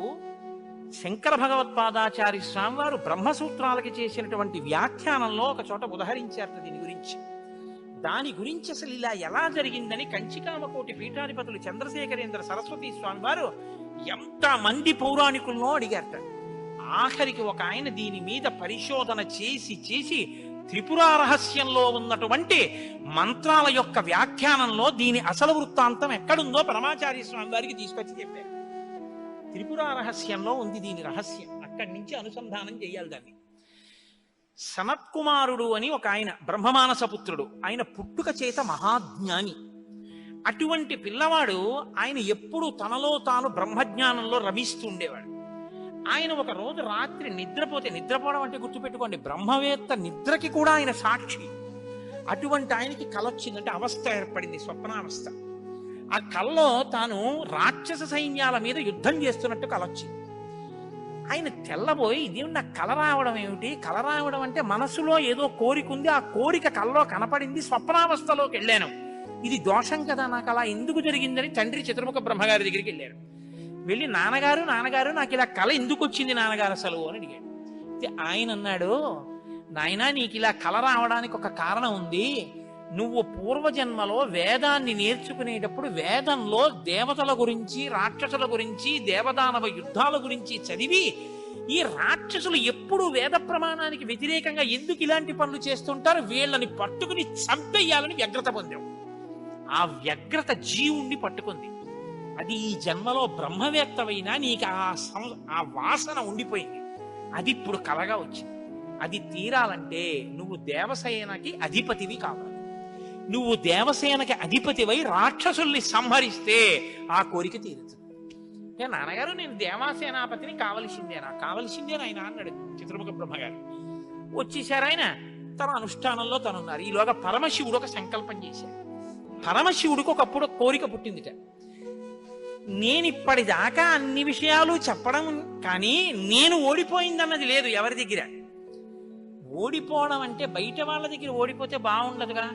శంకర భగవత్పాదాచార్య స్వామి వారు బ్రహ్మసూత్రాలకి చేసినటువంటి వ్యాఖ్యానంలో ఒక చోట ఉదహరించారు దీని గురించి. దాని గురించి అసలు ఇలా ఎలా జరిగిందని కంచికామకోటి పీఠాధిపతులు చంద్రశేఖరేంద్ర సరస్వతి స్వామి వారు ఎంతమంది పౌరాణికుల్లో అడిగారట. ఆఖరికి ఒక ఆయన దీని మీద పరిశోధన చేసి త్రిపురా రహస్యంలో ఉన్నటువంటి మంత్రాల యొక్క వ్యాఖ్యానంలో దీని అసలు వృత్తాంతం ఎక్కడుందో పరమాచార్య స్వామి వారికి తీసుకొచ్చి చెప్పారు. త్రిపురా రహస్యంలో ఉంది దీని రహస్యం, అక్కడి నుంచి అనుసంధానం చేయాలి దాన్ని. సనత్కుమారుడు అని ఒక ఆయన బ్రహ్మమానసపుత్రుడు, ఆయన పుట్టుక చేత మహాజ్ఞాని. అటువంటి పిల్లవాడు ఆయన ఎప్పుడు తనలో తాను బ్రహ్మజ్ఞానంలో రమిస్తుండేవాడు. ఆయన ఒక రోజు రాత్రి నిద్రపోవడం అంటే గుర్తుపెట్టుకోండి, బ్రహ్మవేత్త నిద్రకి కూడా ఆయన సాక్షి. అటువంటి ఆయనకి కల వచ్చిందంటే అవస్థ ఏర్పడింది, స్వప్నావస్థ. ఆ కల్లో తాను రాక్షస సైన్యాల మీద యుద్ధం చేస్తున్నట్టు కలొచ్చింది. ఆయన తెల్లబోయి ఇదేమి నాకు కల రావడం ఏమిటి, కల రావడం అంటే మనసులో ఏదో కోరిక ఉంది, ఆ కోరిక కల్లో కనపడింది, స్వప్నావస్థలోకి వెళ్ళాను, ఇది దోషం కదా, నాకు అలా ఎందుకు జరిగిందని తండ్రి చతుర్ముఖ బ్రహ్మగారి దగ్గరికి వెళ్ళారు. వెళ్ళి నాన్నగారు నాకు ఇలా కల ఎందుకు వచ్చింది నాన్నగారు అసలు అని అడిగాడు. ఆయన అన్నాడు, నాయనా నీకు ఇలా కల రావడానికి ఒక కారణం ఉంది. నువ్వు పూర్వజన్మలో వేదాన్ని నేర్చుకునేటప్పుడు వేదంలో దేవతల గురించి రాక్షసుల గురించి దేవదానవ యుద్ధాల గురించి చదివి ఈ రాక్షసులు ఎప్పుడు వేద ప్రమాణానికి వ్యతిరేకంగా ఎందుకు ఇలాంటి పనులు చేస్తుంటారు, వీళ్ళని పట్టుకుని చంపేయాలని వ్యగ్రత పొందావు. ఆ వ్యగ్రత జీవుణ్ణి పట్టుకుంది. అది ఈ జన్మలో బ్రహ్మవేత్తవైనా నీకు ఆ వాసన ఉండిపోయింది. అది ఇప్పుడు కలగా వచ్చింది. అది తీరాలంటే నువ్వు దేవసేనకి అధిపతివి కావాలి. నువ్వు దేవసేనకి అధిపతివై రాక్షసుల్ని సంహరిస్తే ఆ కోరిక తీరుతుంది. అంటే నాన్నగారు నేను దేవాసేనాపతిని కావలసిందే ఆయన అన్నాడు చతుర్ముఖ బ్రహ్మగారు. వచ్చేసారు ఆయన, తన అనుష్ఠానంలో తనున్నారు. ఈలోగా పరమశివుడు ఒక సంకల్పం చేశాడు. పరమశివుడికి ఒకప్పుడు కోరిక పుట్టిందిట, నేనిప్పటిదాకా అన్ని విషయాలు చెప్పడం కానీ నేను ఓడిపోయిందన్నది లేదు ఎవరి దగ్గర. ఓడిపోవడం అంటే బయట వాళ్ళ దగ్గర ఓడిపోతే బాగుండదు కదా.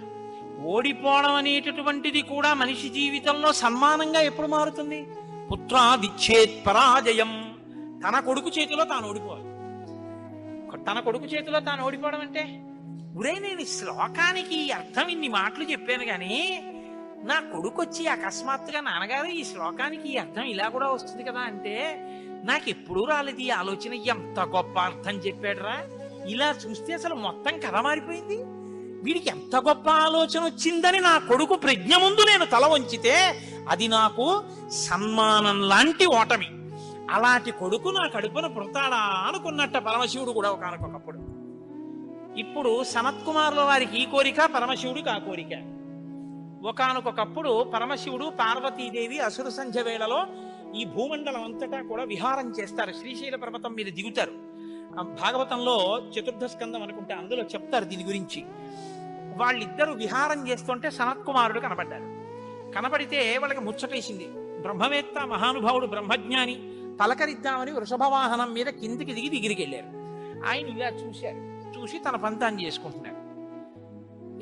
ఓడిపోవడం అనేటటువంటిది కూడా మనిషి జీవితంలో సన్మానంగా ఎప్పుడు మారుతుంది? పుత్రాదిచ్చేత్ పరాజయం. తన కొడుకు చేతిలో తాను ఓడిపోవాలి. తన కొడుకు చేతిలో తాను ఓడిపోవడం అంటే, ఉరే నేను ఈ శ్లోకానికి అర్థం ఇన్ని మాటలు చెప్పాను కానీ నా కొడుకు వచ్చి అకస్మాత్తుగా నాన్నగారు ఈ శ్లోకానికి ఈ అర్థం ఇలా కూడా వస్తుంది కదా అంటే, నాకెప్పుడూ రాలేదు ఈ ఆలోచన. ఎంత గొప్ప అర్థం చెప్పాడురా, ఇలా చూస్తే అసలు మొత్తం కథ మారిపోయింది, వీడికి ఎంత గొప్ప ఆలోచన వచ్చిందని నా కొడుకు ప్రజ్ఞ ముందు నేను తల వంచితే అది నాకు సన్మానం లాంటి ఓటమి. అలాంటి కొడుకు నా కడుపున పుడతాడా అనుకున్నట్ట పరమశివుడు కూడా ఒకనకొకప్పుడు. ఇప్పుడు సనత్కుమారుల వారికి ఈ కోరిక, పరమశివుడికి ఆ కోరిక. ఒకనకొకప్పుడు పరమశివుడు పార్వతీదేవి అసుర సంధ్య వేళలో ఈ భూమండలం అంతటా కూడా విహారం చేస్తారు. శ్రీశైల పర్వతం మీద దిగుతారు. భాగవతంలో చతుర్థ స్కందం అనుకుంటే అందులో చెప్తారు దీని గురించి. వాళ్ళిద్దరూ విహారం చేస్తుంటే సనత్కుమారుడు కనపడ్డారు. కనపడితే వాళ్ళకి ముచ్చటేసింది. బ్రహ్మవేత్త మహానుభావుడు బ్రహ్మజ్ఞాని, పలకరిద్దామని వృషభవాహనం మీద కిందికి దిగి దగ్గరికి వెళ్ళారు. ఆయన ఇలా చూశారు, చూసి తన పంతాన్ని చేసుకుంటున్నారు.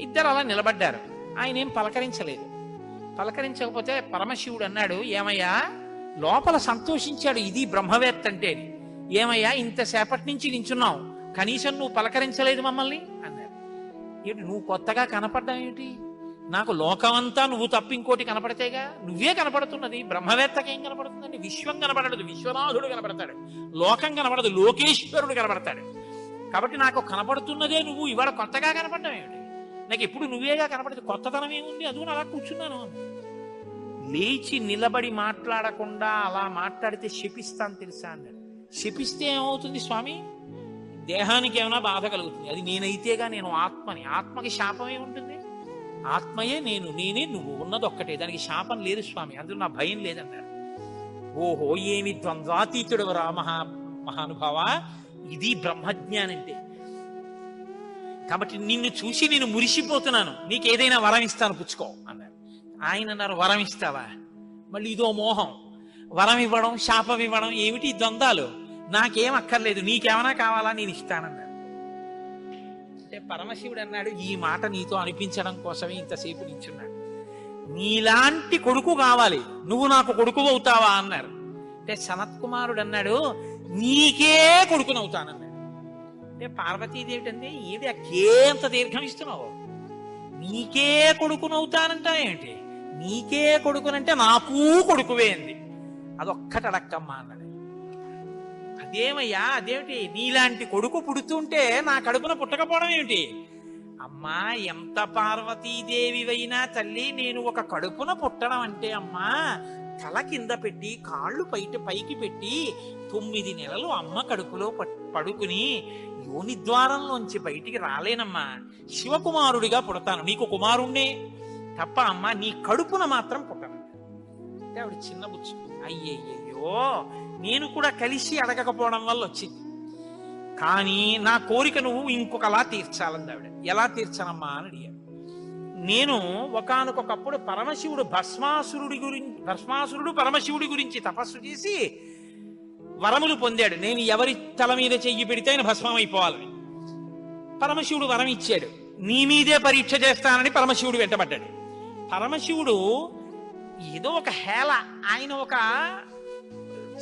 ఇద్దరు అలా నిలబడ్డారు. ఆయన ఏం పలకరించలేదు. పలకరించకపోతే పరమశివుడు అన్నాడు, ఏమయ్యా లోపల సంతోషించాడు, ఇది బ్రహ్మవేత్త అంటే. ఏమయ్యా ఇంతసేపటి నుంచి నించున్నావు, కనీసం నువ్వు పలకరించలేదు మమ్మల్ని అన్నారు. ఏంటి నువ్వు కొత్తగా కనపడ్డావు ఏమిటి? నాకు లోకమంతా నువ్వు తప్ప ఇంకోటి కనపడితేగా, నువ్వే కనపడుతున్నది. బ్రహ్మవేత్తకి ఏం కనపడుతుందండి? విశ్వం కనపడదు, విశ్వనాథుడు కనపడతాడు. లోకం కనపడదు, లోకేశ్వరుడు కనపడతాడు. కాబట్టి నాకు కనపడుతున్నదే నువ్వు, ఇవాళ కొత్తగా కనపడ్డావు ఏమిటి? నాకు ఎప్పుడు నువ్వేగా కనపడితే కొత్తతనం ఏముంది? అదుగు అలా కూర్చున్నాను. లేచి నిలబడి మాట్లాడకుండా అలా మాట్లాడితే శపిస్తాను తెలుసా అన్నాడు. శపిస్తే ఏమవుతుంది స్వామి? దేహానికి ఏమైనా బాధ కలుగుతుంది. అది నేనైతేగా, నేను ఆత్మని. ఆత్మకి శాపం ఏముంటుంది? ఆత్మయే నేను, నేనే నువ్వు, ఉన్నది ఒక్కటే, దానికి శాపం లేదు స్వామి, అందులో నా భయం లేదన్నాడు. ఓహో ఏమి ద్వంద్వాతీతుడు రా మహానుభావ, ఇది బ్రహ్మజ్ఞానంటే. కాబట్టి నిన్ను చూసి నేను మురిసిపోతున్నాను, నీకేదైనా వరం ఇస్తాను పుచ్చుకో అన్నారు. ఆయన అన్నారు, వరం ఇస్తావా? మళ్ళీ ఇదో మోహం, వరం ఇవ్వడం శాపం ఇవ్వడం ఏమిటి ద్వంద్వాలు? నాకేం అక్కర్లేదు, నీకేమైనా కావాలా నేను ఇస్తానన్నాడు. అంటే పరమశివుడు అన్నాడు, ఈ మాట నీతో అనిపించడం కోసమే ఇంతసేపు నించున్నాడు. నీలాంటి కొడుకు కావాలి, నువ్వు నాకు కొడుకు అవుతావా అన్నారు. అంటే సనత్కుమారుడు అన్నాడు, నీకే కొడుకునవుతానన్నాడు. అంటే పార్వతీదేవి అంటే ఏమిటి అంత దీర్ఘం ఇస్తున్నావు? నీకే కొడుకునవుతానంటా ఏమిటి? నీకే కొడుకునంటే నాకు కొడుకువే అంది. అదొక్కటి అడక్కమ్మా అన్నాడు. అదేమయ్యా అదేమిటి? నీలాంటి కొడుకు పుడుతుంటే నా కడుపున పుట్టకపోవడం ఏమిటి? అమ్మా ఎంత పార్వతీదేవివైనా తల్లి, నేను ఒక కడుపున పుట్టడం అంటే అమ్మా తల కింద పెట్టి కాళ్ళు పైకి పెట్టి 9 నెలలు అమ్మ కడుపులో పడుకుని యోని ద్వారంలోంచి బయటికి రాలేనమ్మా. శివకుమారుడిగా పుడతాను, నీకు కుమారుణ్ణే తప్ప అమ్మా నీ కడుపున మాత్రం పుట్టను. అంటే ఆవిడ చిన్న బుచ్చు, అయ్యయ్యో నేను కూడా కలిసి అడగకపోవడం వల్ల వచ్చింది, కానీ నా కోరిక నువ్వు ఇంకొకలా తీర్చాలంది ఆవిడ. ఎలా తీర్చనమ్మా అని అడిగాడు. నేను ఒకానొకప్పుడు భస్మాసురుడు పరమశివుడి గురించి తపస్సు చేసి వరములు పొందాడు. నేను ఎవరి తల మీద చెయ్యి పెడితే ఆయన భస్మం అయిపోవాలని పరమశివుడు వరం ఇచ్చాడు. నీ మీదే పరీక్ష చేస్తానని పరమశివుడు వెంటబడ్డాడు. పరమశివుడు ఏదో ఒక హేళ, ఆయన ఒక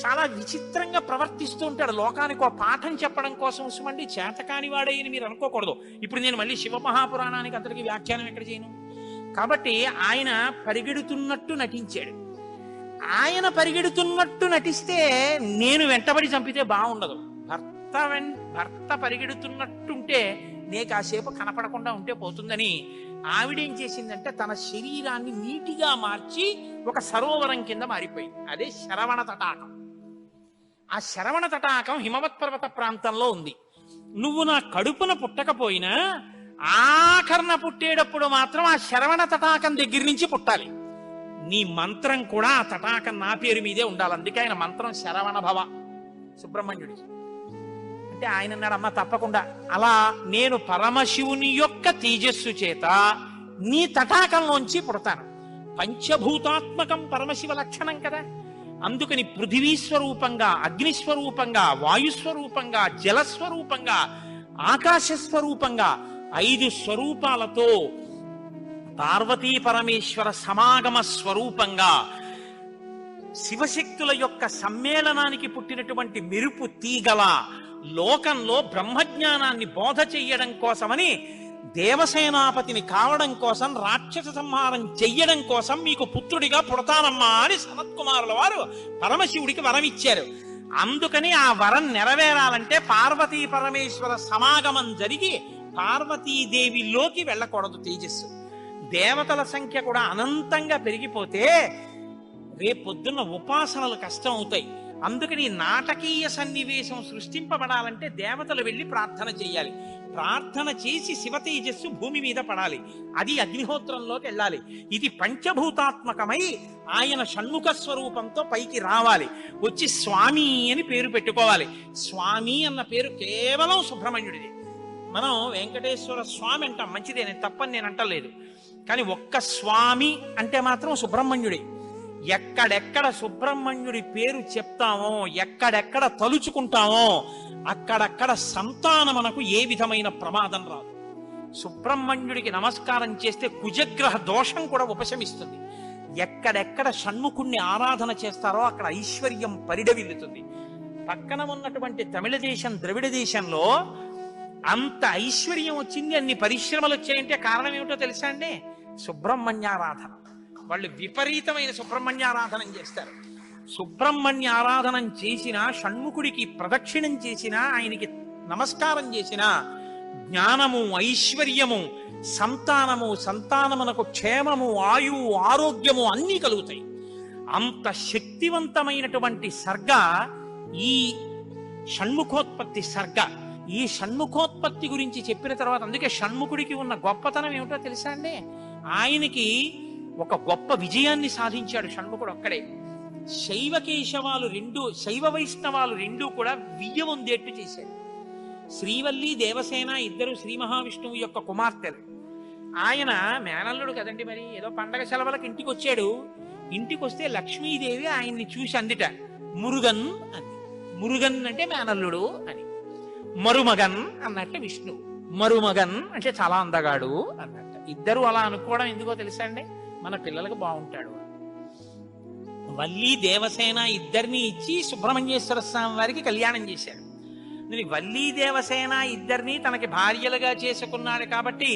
చాలా విచిత్రంగా ప్రవర్తిస్తూ ఉంటాడు. లోకానికి ఒక పాఠం చెప్పడం కోసం ఉసుమండి చేతకాని వాడేయని మీరు అనుకోకూడదు. ఇప్పుడు నేను మళ్ళీ శివమహాపురాణానికి అంతటికి వ్యాఖ్యానం ఎక్కడ చేయను. కాబట్టి ఆయన పరిగెడుతున్నట్టు నటించాడు. ఆయన పరిగెడుతున్నట్టు నటిస్తే నేను వెంటబడి చంపితే బాగుండదు. భర్త పరిగెడుతున్నట్టుంటే నే కాసేపు కనపడకుండా ఉంటే పోతుందని ఆవిడేం చేసిందంటే తన శరీరాన్ని నీటిగా మార్చి ఒక సరోవరం కింద మారిపోయింది. అదే శరవణ తటాకం. ఆ శరవణ తటాకం హిమవత్ పర్వత ప్రాంతంలో ఉంది. నువ్వు నా కడుపున పుట్టకపోయినా ఆఖరణ పుట్టేటప్పుడు మాత్రం ఆ శరవణ తటాకం దగ్గర నుంచి పుట్టాలి. నీ మంత్రం కూడా ఆ తటాకం నా పేరు మీదే ఉండాలి. అందుకే ఆయన మంత్రం శరవణ భవ సుబ్రహ్మణ్యుడి. అంటే ఆయన అన్నాడు, అమ్మ తప్పకుండా, అలా నేను పరమశివుని యొక్క తేజస్సు చేత నీ తటాకంలోంచి పుడతాను. పంచభూతాత్మకం పరమశివ లక్షణం కదా. అందుకని పృథివీ స్వరూపంగా, అగ్నిస్వరూపంగా, వాయుస్వరూపంగా, జలస్వరూపంగా, ఆకాశస్వరూపంగా 5 స్వరూపాలతో పార్వతీ పరమేశ్వర సమాగమ స్వరూపంగా శివశక్తుల యొక్క సమ్మేళనానికి పుట్టినటువంటి మెరుపు తీగల లోకంలో బ్రహ్మజ్ఞానాన్ని బోధ చెయ్యడం కోసమని దేవసేనాపతిని కావడం కోసం, రాక్షస సంహారం చెయ్యడం కోసం మీకు పుత్రుడిగా పుడతానమ్మా అని సనత్కుమారుల వారు పరమశివుడికి వరం ఇచ్చారు. అందుకని ఆ వరం నెరవేరాలంటే పార్వతీ పరమేశ్వర సమాగమం జరిగి పార్వతీదేవిలోకి వెళ్ళకూడదు తేజస్సు. దేవతల సంఖ్య కూడా అనంతంగా పెరిగిపోతే రేపొద్దున్న ఉపాసనలు కష్టం అవుతాయి. అందుకని నాటకీయ సన్నివేశం సృష్టింపబడాలంటే దేవతలు వెళ్ళి ప్రార్థన చేయాలి. ప్రార్థన చేసి శివ తేజస్సు భూమి మీద పడాలి. అది అగ్నిహోత్రంలోకి వెళ్ళాలి. ఇది పంచభూతాత్మకమై ఆయన షణ్ముఖ స్వరూపంతో పైకి రావాలి. వచ్చి స్వామి అని పేరు పెట్టుకోవాలి. స్వామి అన్న పేరు కేవలం సుబ్రహ్మణ్యుడిది. మనం వెంకటేశ్వర స్వామి అంటాం, మంచిదే, నేను తప్పని నేను అంటలేదు. కానీ ఒక్క స్వామి అంటే మాత్రం సుబ్రహ్మణ్యుడి. ఎక్కడెక్కడ సుబ్రహ్మణ్యుడి పేరు చెప్తామో, ఎక్కడెక్కడ తలుచుకుంటామో అక్కడక్కడ సంతానమునకు ఏ విధమైన ప్రమాదం రాదు. సుబ్రహ్మణ్యుడికి నమస్కారం చేస్తే కుజగ్రహ దోషం కూడా ఉపశమిస్తుంది. ఎక్కడెక్కడ షణ్ముఖుణ్ణి ఆరాధన చేస్తారో అక్కడ ఐశ్వర్యం పరిడవిల్లుతుంది. పక్కన ఉన్నటువంటి తమిళ దేశం, ద్రవిడ దేశంలో అంత ఐశ్వర్యం వచ్చింది, అన్ని పరిశ్రమలు వచ్చాయంటే కారణం ఏమిటో తెలుసా అండి? సుబ్రహ్మణ్యారాధన. వాళ్ళు విపరీతమైన సుబ్రహ్మణ్యారాధనం చేస్తారు. సుబ్రహ్మణ్య ఆరాధనం చేసినా, షణ్ముఖుడికి ప్రదక్షిణం చేసినా, ఆయనకి నమస్కారం చేసినా జ్ఞానము, ఐశ్వర్యము, సంతానమునకు క్షేమము, ఆయువు, ఆరోగ్యము అన్నీ కలుగుతాయి. అంత శక్తివంతమైనటువంటి సర్గ ఈ షణ్ముఖోత్పత్తి సర్గ. ఈ షణ్ముఖోత్పత్తి గురించి చెప్పిన తర్వాత, అందుకే షణ్ముఖుడికి ఉన్న గొప్పతనం ఏమిటో తెలుసా అండి? ఆయనకి ఒక గొప్ప విజయాన్ని సాధించాడు షణ్ముఖుడు ఒక్కడే. శైవ వైష్ణవాలు రెండూ కూడా వియ్యవందేట్టు చేశారు. శ్రీవల్లి, దేవసేన ఇద్దరు శ్రీ మహావిష్ణువు యొక్క కుమార్తెలు. ఆయన మేనల్లుడు కదండి, మరి ఏదో పండగ సెలవులకు ఇంటికి వచ్చాడు. ఇంటికి వస్తే లక్ష్మీదేవి ఆయన్ని చూసి అందిట, మురుగన్ అంది. మురుగన్ అంటే మేనల్లుడు అని. మరుమగన్ అన్నట్టు విష్ణువు. మరుమగన్ అంటే చాలా అందగాడు అన్నట్టు. ఇద్దరు అలా అనుకోవడం ఎందుకో తెలుసా అండి? మన పిల్లలకు బాగుంటాడు. వల్లి, దేవసేన ఇద్దరిని ఇచ్చి సుబ్రహ్మణ్యేశ్వర స్వామి వారికి కళ్యాణం చేశాడు. వల్లి, దేవసేన ఇద్దరిని తనకి భార్యలుగా చేసుకున్నాడు కాబట్టి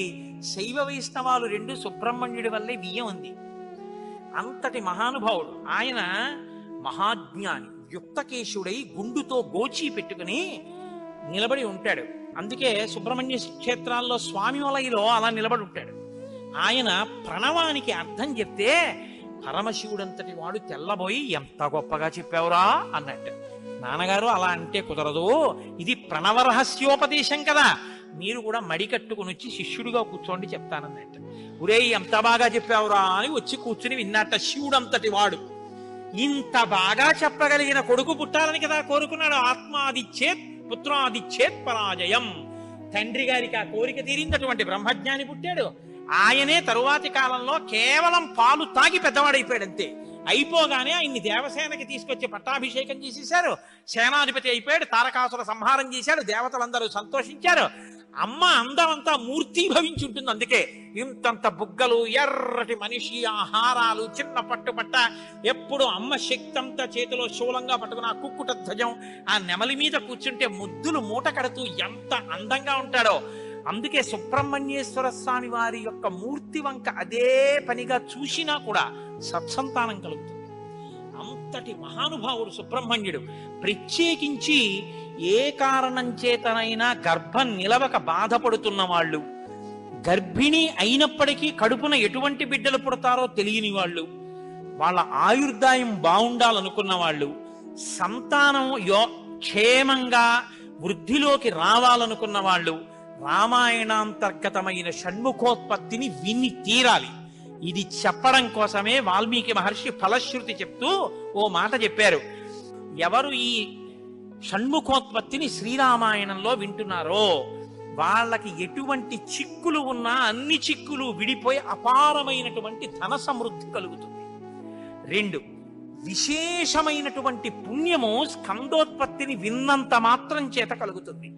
శైవ వైష్ణవాలు రెండు సుబ్రహ్మణ్యుడి వల్లే బియ్యం ఉంది. అంతటి మహానుభావుడు ఆయన. మహాజ్ఞాని, యుక్తకేశుడై గుండుతో గోచి పెట్టుకుని నిలబడి ఉంటాడు. అందుకే సుబ్రహ్మణ్య క్షేత్రాల్లో స్వామి వలయలో అలా నిలబడి ఉంటాడు. ఆయన ప్రణవానికి అర్థం చెప్తే పరమశివుడంతటి వాడు తెల్లబోయి, ఎంత గొప్పగా చెప్పావురా అన్నట్టు. నాన్నగారు అలా అంటే కుదరదు, ఇది ప్రణవ రహస్యోపదేశం కదా, మీరు కూడా మడి కట్టుకుని వచ్చి శిష్యుడిగా కూర్చోండి చెప్తానన్నట్టు. ఒరే ఎంత బాగా చెప్పావురా అని వచ్చి కూర్చుని విన్నట్ట. శివుడంతటి వాడు ఇంత బాగా చెప్పగలిగిన కొడుకు పుట్టాలని కదా కోరుకున్నాడు. ఆత్మాదిచ్చేత్ పుత్రాదిచ్చేత్ పరాజయం. తండ్రి గారికి ఆ కోరిక తీరిందటువంటి బ్రహ్మజ్ఞాని పుట్టాడు. ఆయనే తరువాతి కాలంలో కేవలం పాలు తాగి పెద్దవాడైపోయాడు అంతే. అయిపోగానే ఆయన్ని దేవసేనకి తీసుకొచ్చి పట్టాభిషేకం చేసేశారు. సేనాధిపతి అయిపోయాడు. తారకాసుర సంహారం చేశాడు. దేవతలందరూ సంతోషించారు. అమ్మ అందమంతా మూర్తీభవించి ఉంటుంది. అందుకే ఇంతంత బుగ్గలు, ఎర్రటి మనిషి, ఆహారాలు, చిన్న పట్టుపట్ట, ఎప్పుడు అమ్మ శక్తి అంతా చేతిలో శూలంగా పట్టుకుని ఆ కుక్కుట ధ్వజం, ఆ నెమలి మీద కూర్చుంటే ముద్దులు మూట కడుతూ ఎంత అందంగా ఉంటాడో. అందుకే సుబ్రహ్మణ్యేశ్వర స్వామి వారి యొక్క మూర్తి వంక అదే పనిగా చూసినా కూడా సత్సంతానం కలుగుతుంది. అంతటి మహానుభావుడు సుబ్రహ్మణ్యుడు. ప్రత్యేకించి ఏ కారణం చేతనైనా గర్భం నిలవక బాధపడుతున్న వాళ్ళు, గర్భిణి అయినప్పటికీ కడుపున ఎటువంటి బిడ్డలు పుడతారో తెలియని వాళ్ళు, వాళ్ళ ఆయుర్దాయం బాగుండాలనుకున్న వాళ్ళు, సంతానం క్షేమంగా వృద్ధిలోకి రావాలనుకున్న వాళ్ళు రామాయణాంతర్గతమైన షణ్ముఖోత్పత్తిని విని తీరాలి. ఇది చెప్పడం కోసమే వాల్మీకి మహర్షి ఫలశ్రుతి చెప్తూ ఓ మాట చెప్పారు. ఎవరు ఈ షణ్ముఖోత్పత్తిని శ్రీరామాయణంలో వింటున్నారో వాళ్ళకి ఎటువంటి చిక్కులు ఉన్నా అన్ని చిక్కులు విడిపోయి అపారమైనటువంటి ధన సమృద్ధి కలుగుతుంది. 2, విశేషమైనటువంటి పుణ్యము స్కందోత్పత్తిని విన్నంత మాత్రం చేత కలుగుతుంది.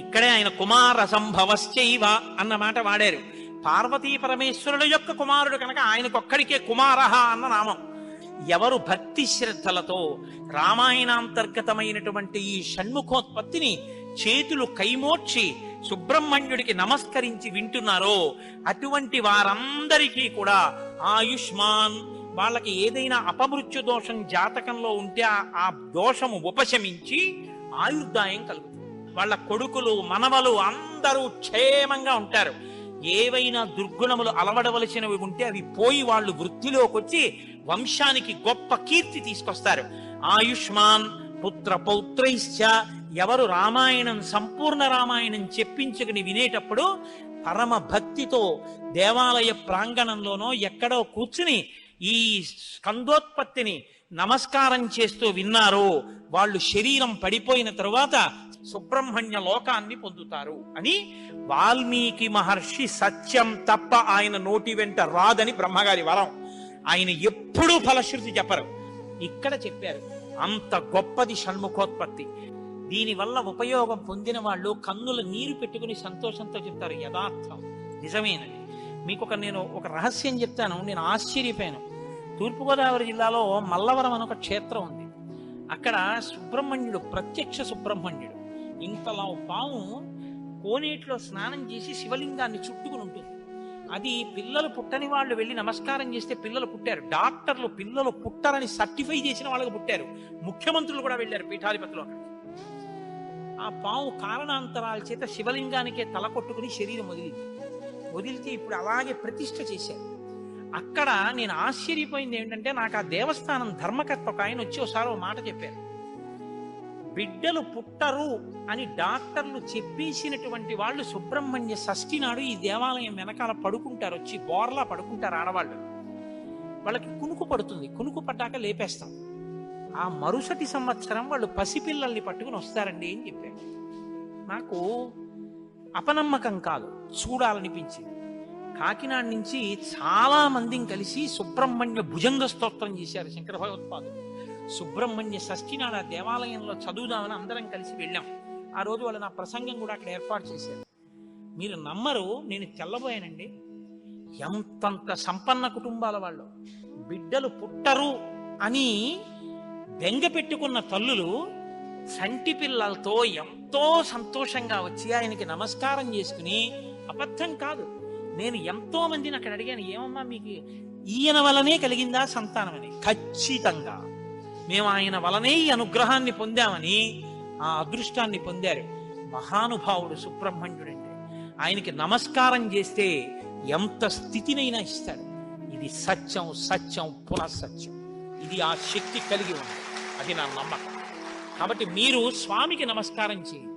ఇక్కడే ఆయన కుమార సంభవశ్చైవ అన్న మాట వాడారు. పార్వతీ పరమేశ్వరుల యొక్క కుమారుడు కనుక ఆయనకొక్కడికే కుమారహ అన్న నామం. ఎవరు భక్తి శ్రద్ధలతో రామాయణాంతర్గతమైనటువంటి ఈ షణ్ముఖోత్పత్తిని చేతులు కైమోర్చి సుబ్రహ్మణ్యుడికి నమస్కరించి వింటున్నారో అటువంటి వారందరికీ కూడా ఆయుష్మాన్, వాళ్ళకి ఏదైనా అపమృత్యు దోషం జాతకంలో ఉంటే ఆ దోషము ఉపశమించి ఆయుర్దాయం కలుగుతుంది. వాళ్ళ కొడుకులు మనవలు అందరూ క్షేమంగా ఉంటారు. ఏవైనా దుర్గుణములు అలవడవలసినవి ఉంటే అవి పోయి వాళ్ళు వృత్తిలోకి వచ్చి వంశానికి గొప్ప కీర్తి తీసుకొస్తారు. ఆయుష్మాన్ పుత్ర పౌత్రైశ్చ, ఎవరు రామాయణం సంపూర్ణ రామాయణం చెప్పించుకుని వినేటప్పుడు పరమ భక్తితో దేవాలయ ప్రాంగణంలోనో ఎక్కడో కూర్చుని ఈ స్కందోత్పత్తిని నమస్కారం చేస్తూ విన్నారో వాళ్ళు శరీరం పడిపోయిన తరువాత సుబ్రహ్మణ్య లోకాన్ని పొందుతారు అని వాల్మీకి మహర్షి సత్యం తప్ప ఆయన నోటి వెంట రాదని బ్రహ్మగారి వరం. ఆయన ఎప్పుడూ ఫలశ్రుతి చెప్పరు, ఇక్కడ చెప్పారు. అంత గొప్పది షణ్ముఖోత్పత్తి. దీనివల్ల ఉపయోగం పొందిన వాళ్ళు కన్నుల నీరు పెట్టుకుని సంతోషంతో చెప్తారు, యథార్థం నిజమేనని. మీకు నేను ఒక రహస్యం చెప్తాను, నేను ఆశ్చర్యపోయాను. తూర్పుగోదావరి జిల్లాలో మల్లవరం అని ఒక క్షేత్రం ఉంది. అక్కడ సుబ్రహ్మణ్యుడు, ప్రత్యక్ష సుబ్రహ్మణ్యుడు, ఇంతలా పాము కోనేటిలో స్నానం చేసి శివలింగాన్ని చుట్టుకుని ఉంటుంది. అది పిల్లలు పుట్టని వాళ్ళు వెళ్ళి నమస్కారం చేస్తే పిల్లలు పుట్టారు. డాక్టర్లు పిల్లలు పుట్టరని సర్టిఫై చేసిన వాళ్ళకి పుట్టారు. ముఖ్యమంత్రులు కూడా వెళ్ళారు పీఠాధిపతులు అక్కడికి. ఆ పాము కారణాంతరాల చేత శివలింగానికే తల కొట్టుకుని శరీరం వదిలితే ఇప్పుడు అలాగే ప్రతిష్ఠ చేశారు. అక్కడ నేను ఆశ్చర్యపోయింది ఏంటంటే, నాకు ఆ దేవస్థానం ధర్మకర్త ఒక ఆయన వచ్చి ఒకసారి ఒక మాట చెప్పారు. బిడ్డలు పుట్టరు అని డాక్టర్లు చెప్పేసినటువంటి వాళ్ళు సుబ్రహ్మణ్య షష్ఠి నాడు ఈ దేవాలయం వెనకాల పడుకుంటారు, వచ్చి బోర్లా పడుకుంటారు ఆడవాళ్ళు. వాళ్ళకి కునుకు పడుతుంది, కునుకు పడ్డాక లేపేస్తాం. ఆ మరుసటి సంవత్సరం వాళ్ళు పసిపిల్లల్ని పట్టుకుని వస్తారండి అని చెప్పారు. నాకు అపనమ్మకం కాదు, చూడాలనిపించింది. కాకినాడ నుంచి చాలా మందిని కలిసి సుబ్రహ్మణ్య భుజంగ స్తోత్రం చేశారు శంకర భగవత్పాదులు. సుబ్రహ్మణ్య షష్ఠి నాడు ఆ దేవాలయంలో చదువుదామని అందరం కలిసి వెళ్ళాం. ఆ రోజు వాళ్ళు నా ప్రసంగం కూడా అక్కడ ఏర్పాటు చేశారు. మీరు నమ్మరు, నేను తెల్లబోయానండి. ఎంతంత సంపన్న కుటుంబాల వాళ్ళు బిడ్డలు పుట్టరు అని బెంగ పెట్టుకున్న తల్లులు సంటి పిల్లలతో ఎంతో సంతోషంగా వచ్చి ఆయనకి నమస్కారం చేసుకుని, అబద్ధం కాదు, నేను ఎంతో మందిని అక్కడ అడిగాను, ఏమమ్మా మీకు ఈయన వలనే కలిగిందా సంతానం అని. ఖచ్చితంగా మేము ఆయన వలనే ఈ అనుగ్రహాన్ని పొందామని ఆ అదృష్టాన్ని పొందారు. మహానుభావుడు సుబ్రహ్మణ్యుడు అంటే ఆయనకి నమస్కారం చేస్తే ఎంత స్థితినైనా ఇస్తాడు. ఇది సత్యం, సత్యం పునఃసత్యం. ఇది ఆ శక్తి కలిగి ఉంది, అది నా నమ్మకం. కాబట్టి మీరు స్వామికి నమస్కారం చేయండి.